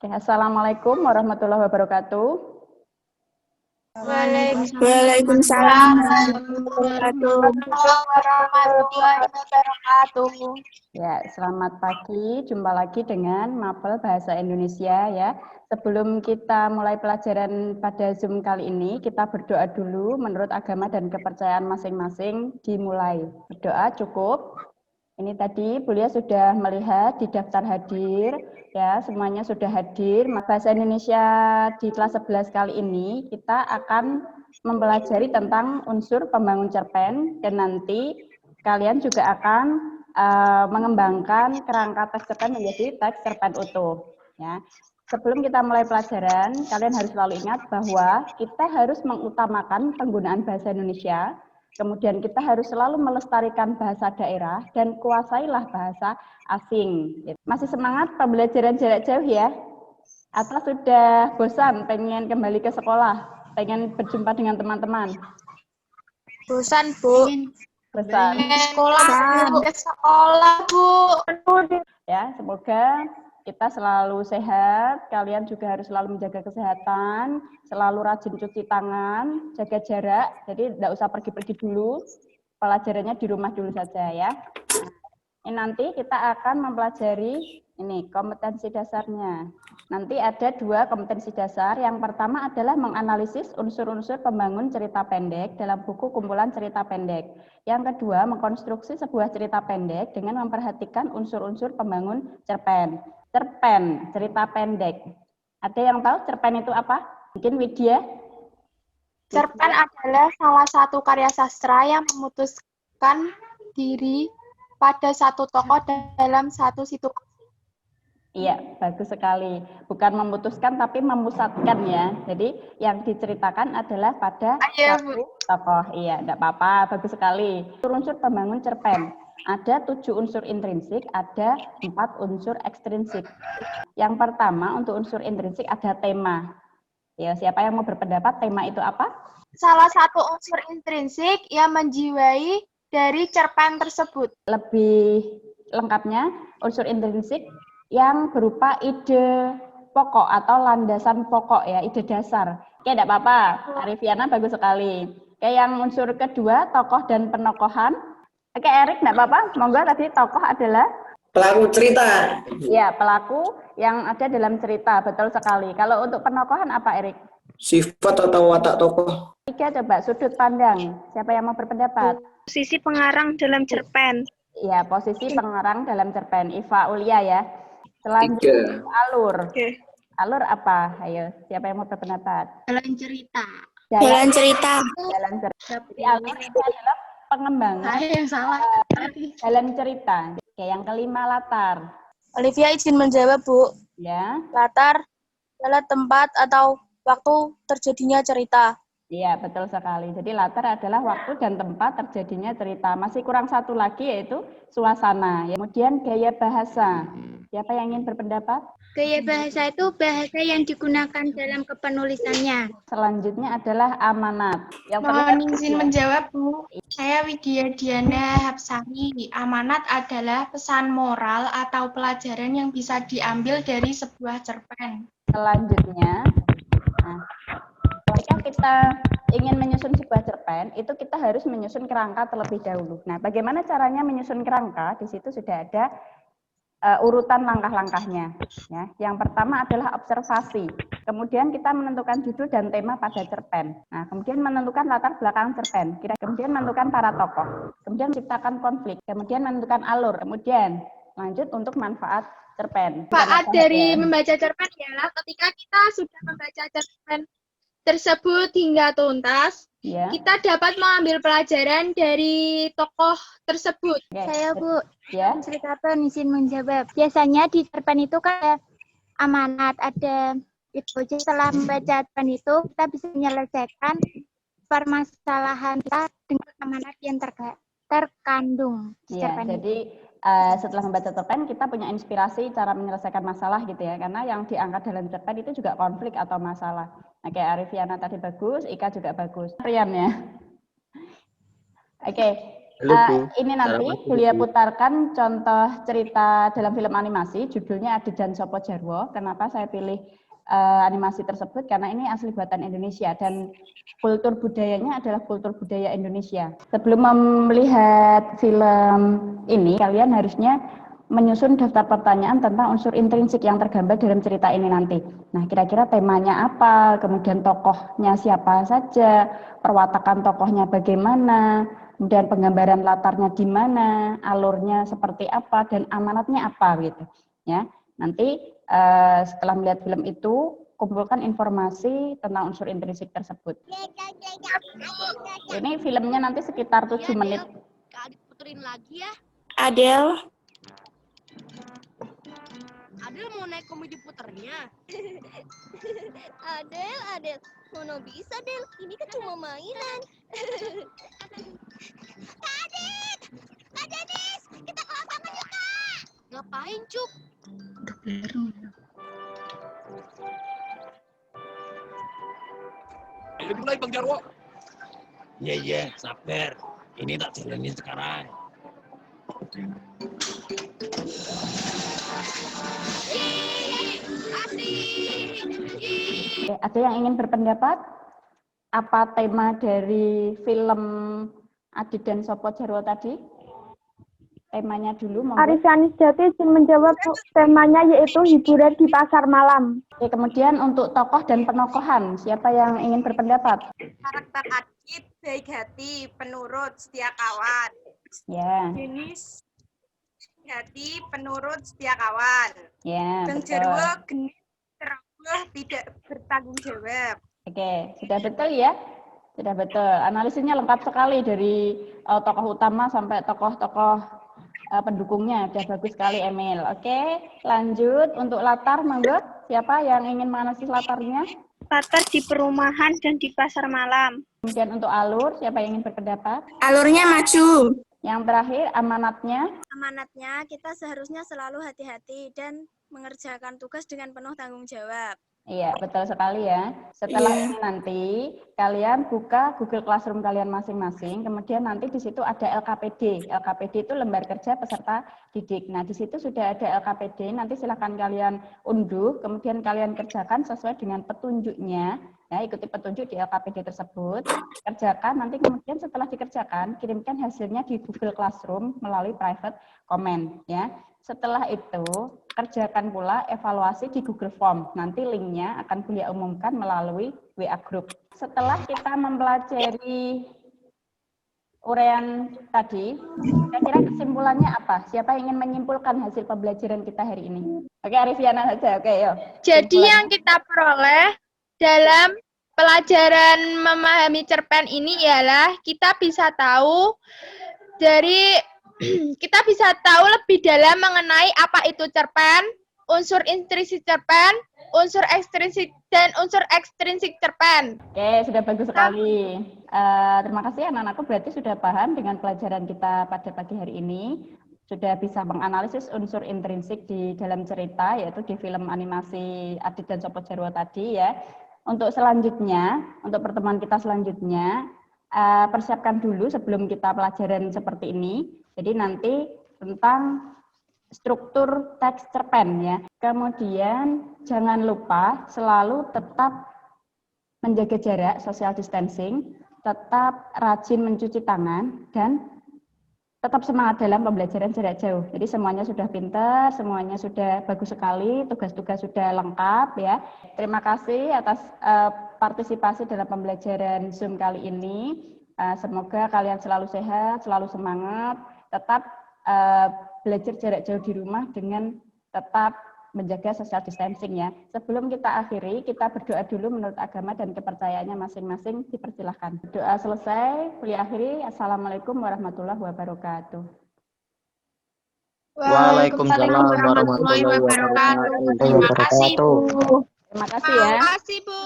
Oke, Assalamualaikum warahmatullahi wabarakatuh. Waalaikumsalam warahmatullahi wabarakatuh. Ya, selamat pagi. Jumpa lagi dengan Mapel Bahasa Indonesia ya. Sebelum kita mulai pelajaran pada Zoom kali ini, kita berdoa dulu menurut agama dan kepercayaan masing-masing dimulai. Berdoa cukup. Ini tadi Bulia sudah melihat di daftar hadir, ya semuanya sudah hadir. Bahasa Indonesia di kelas 11 kali ini kita akan mempelajari tentang unsur pembangun cerpen dan nanti kalian juga akan mengembangkan kerangka teks cerpen menjadi teks cerpen utuh. Ya. Sebelum kita mulai pelajaran, kalian harus selalu ingat bahwa kita harus mengutamakan penggunaan bahasa Indonesia. Kemudian kita harus selalu melestarikan bahasa daerah dan kuasailah bahasa asing. Masih semangat pembelajaran jarak jauh ya? Atau sudah bosan pengen kembali ke sekolah? Pengen berjumpa dengan teman-teman? Bosan, Bu. Bosan. Sekolah, Bu. Ya, semoga kita selalu sehat, kalian juga harus selalu menjaga kesehatan, selalu rajin cuci tangan, jaga jarak, jadi tidak usah pergi-pergi dulu, pelajarannya di rumah dulu saja ya. Nah, ini nanti kita akan mempelajari ini kompetensi dasarnya. Nanti ada 2 kompetensi dasar, yang pertama adalah menganalisis unsur-unsur pembangun cerita pendek dalam buku kumpulan cerita pendek. Yang kedua, mengkonstruksi sebuah cerita pendek dengan memperhatikan unsur-unsur pembangun cerpen. Cerpen, cerita pendek. Ada yang tahu cerpen itu apa? Mungkin Widya? Cerpen adalah salah satu karya sastra yang memutuskan diri pada satu tokoh dalam satu situasi. Iya, bagus sekali. Bukan memutuskan tapi memusatkan ya. Jadi yang diceritakan adalah pada satu tokoh. Iya, tidak apa-apa. Bagus sekali. Unsur pembangun cerpen. Ada 7 unsur intrinsik, ada 4 unsur ekstrinsik. Yang pertama untuk unsur intrinsik ada tema. Ya, siapa yang mau berpendapat tema itu apa? Salah satu unsur intrinsik yang menjiwai dari cerpen tersebut. Lebih lengkapnya, unsur intrinsik yang berupa ide pokok atau landasan pokok ya, ide dasar. Oke, tidak apa-apa. Arifiana bagus sekali. Oke, yang unsur kedua, tokoh dan penokohan. Oke, Erik, tidak apa-apa. Monggo tadi tokoh adalah pelaku cerita. Ya, pelaku yang ada dalam cerita, betul sekali. Kalau untuk penokohan apa, Erik? Sifat atau watak tokoh. 3 coba, sudut pandang. Siapa yang mau berpendapat? Posisi pengarang dalam cerpen. Ya, posisi pengarang dalam cerpen. Iva Ulia ya. Selanjutnya, alur. Alur apa? Ayo, siapa yang mau berpendapat? Jalan cerita. Jalan cerita. Jadi alur itu adalah pengembangan yang salah. dalam cerita. Oke, yang kelima, latar. Olivia izin menjawab, Bu. Ya. Latar adalah tempat atau waktu terjadinya cerita. Iya, betul sekali. Jadi latar adalah waktu dan tempat terjadinya cerita. Masih kurang satu lagi yaitu suasana. Kemudian gaya bahasa. Siapa yang ingin berpendapat? Gaya bahasa itu bahasa yang digunakan dalam kepenulisannya. Selanjutnya adalah amanat. Yang Mohon izin menjawab, Bu. Saya Widya Diana Hapsari. Amanat adalah pesan moral atau pelajaran yang bisa diambil dari sebuah cerpen. Selanjutnya, ketika kita ingin menyusun sebuah cerpen, itu kita harus menyusun kerangka terlebih dahulu. Nah, bagaimana caranya menyusun kerangka? Di situ sudah ada urutan langkah-langkahnya. Ya. Yang pertama adalah observasi. Kemudian kita menentukan judul dan tema pada cerpen. Nah, kemudian menentukan latar belakang cerpen. Kemudian menentukan para tokoh. Kemudian menciptakan konflik. Kemudian menentukan alur. Kemudian lanjut untuk manfaat cerpen. Manfaat dari membaca cerpen ialah ketika kita sudah membaca cerpen tersebut hingga tuntas, kita dapat mengambil pelajaran dari tokoh tersebut. Saya Bu, ceritakan izin menjawab. Biasanya di cerpen itu kan ada amanat, ada itu. Setelah membaca cerpen itu, kita bisa menyelesaikan permasalahan kita dengan amanat yang terkandung di cerpen jadi, setelah membaca cerpen kita punya inspirasi cara menyelesaikan masalah gitu ya, karena yang diangkat dalam cerpen itu juga konflik atau masalah. Nah, kayak Arifiana tadi bagus, Ika juga bagus. Rian ya. Oke, Halo, Bu. Ini nanti Julia putarkan contoh cerita dalam film animasi, judulnya Adi dan Sopo Jarwo. Kenapa saya pilih animasi tersebut? Karena ini asli buatan Indonesia dan kultur budayanya adalah kultur budaya Indonesia. Sebelum melihat film ini, kalian harusnya menyusun daftar pertanyaan tentang unsur intrinsik yang tergambar dalam cerita ini nanti. Nah, kira-kira temanya apa, kemudian tokohnya siapa saja, perwatakan tokohnya bagaimana, kemudian penggambaran latarnya di mana, alurnya seperti apa, dan amanatnya apa gitu. Ya, nanti setelah melihat film itu, kumpulkan informasi tentang unsur intrinsik tersebut. Ini filmnya nanti sekitar 7 menit. Puterin lagi ya. Adel. Adel mau naik komedi puternya. Adel. Mana bisa, Del? Ini kan cuma mainan. Kak Denis, kita ke lapangan yuk, Kak. Ngapain, Cuk? Ayo mulai Bang Jarwo. Iya, sabar. Ini tak jalanin sekarang. Oke, ada yang ingin berpendapat? Apa tema dari film Adi dan Sopo Jarwo tadi? Temanya dulu. Arifianis Jati izin menjawab, Bu. Temanya yaitu hiburan di pasar malam. Oke, kemudian untuk tokoh dan penokohan, siapa yang ingin berpendapat? Karakter Adit baik hati, penurut, setia kawan. Ya. Denis hati, penurut, setia kawan. Ya, Bang betul. Jarwo genit, terawih, tidak bertanggung jawab. Oke, sudah betul ya? Sudah betul. Analisisnya lengkap sekali dari tokoh utama sampai tokoh-tokoh pendukungnya. Sudah bagus sekali, Emil. Oke, lanjut untuk latar, monggo. Siapa yang ingin menganalisis latarnya? Latar di perumahan dan di pasar malam. Kemudian untuk alur, siapa yang ingin berpendapat? Alurnya maju. Yang terakhir, amanatnya. Amanatnya kita seharusnya selalu hati-hati dan mengerjakan tugas dengan penuh tanggung jawab. Iya, betul sekali ya. Setelah ini nanti kalian buka Google Classroom kalian masing-masing, kemudian nanti di situ ada LKPD. LKPD itu lembar kerja peserta didik. Nah, di situ sudah ada LKPD, nanti silakan kalian unduh, kemudian kalian kerjakan sesuai dengan petunjuknya. Ya, ikuti petunjuk di LKPD tersebut, kerjakan, nanti kemudian setelah dikerjakan, kirimkan hasilnya di Google Classroom melalui private comment. Ya. Setelah itu, kerjakan pula evaluasi di Google Form. Nanti linknya akan Bulia umumkan melalui WA Group. Setelah kita mempelajari uraian tadi, kira-kira kesimpulannya apa? Siapa yang ingin menyimpulkan hasil pembelajaran kita hari ini? Oke, Arifiana saja. Oke, yuk. Jadi yang kita peroleh dalam pelajaran memahami cerpen ini ialah kita bisa tahu lebih dalam mengenai apa itu cerpen, unsur intrinsik cerpen, unsur ekstrinsik dan unsur ekstrinsik cerpen. Oke, sudah bagus sekali. Terima kasih anak-anakku, berarti sudah paham dengan pelajaran kita pada pagi hari ini. Sudah bisa menganalisis unsur intrinsik di dalam cerita, yaitu di film animasi Adit dan Sopo Jarwo tadi ya. Untuk selanjutnya, untuk pertemuan kita selanjutnya, persiapkan dulu sebelum kita pelajaran seperti ini. Jadi nanti tentang struktur teks cerpen ya. Kemudian jangan lupa selalu tetap menjaga jarak, social distancing, tetap rajin mencuci tangan, dan tetap semangat dalam pembelajaran jarak jauh. Jadi semuanya sudah pintar, semuanya sudah bagus sekali, tugas-tugas sudah lengkap ya. Terima kasih atas partisipasi dalam pembelajaran Zoom kali ini. Semoga kalian selalu sehat, selalu semangat, tetap belajar jarak jauh di rumah dengan tetap menjaga social distancing ya. Sebelum kita akhiri, kita berdoa dulu menurut agama dan kepercayaannya masing-masing, dipersilahkan. Doa selesai, kuliah akhiri. Assalamualaikum warahmatullahi wabarakatuh. Waalaikumsalam warahmatullahi wabarakatuh. Terima kasih, Bu. Terima kasih ya. Terima kasih, Bu.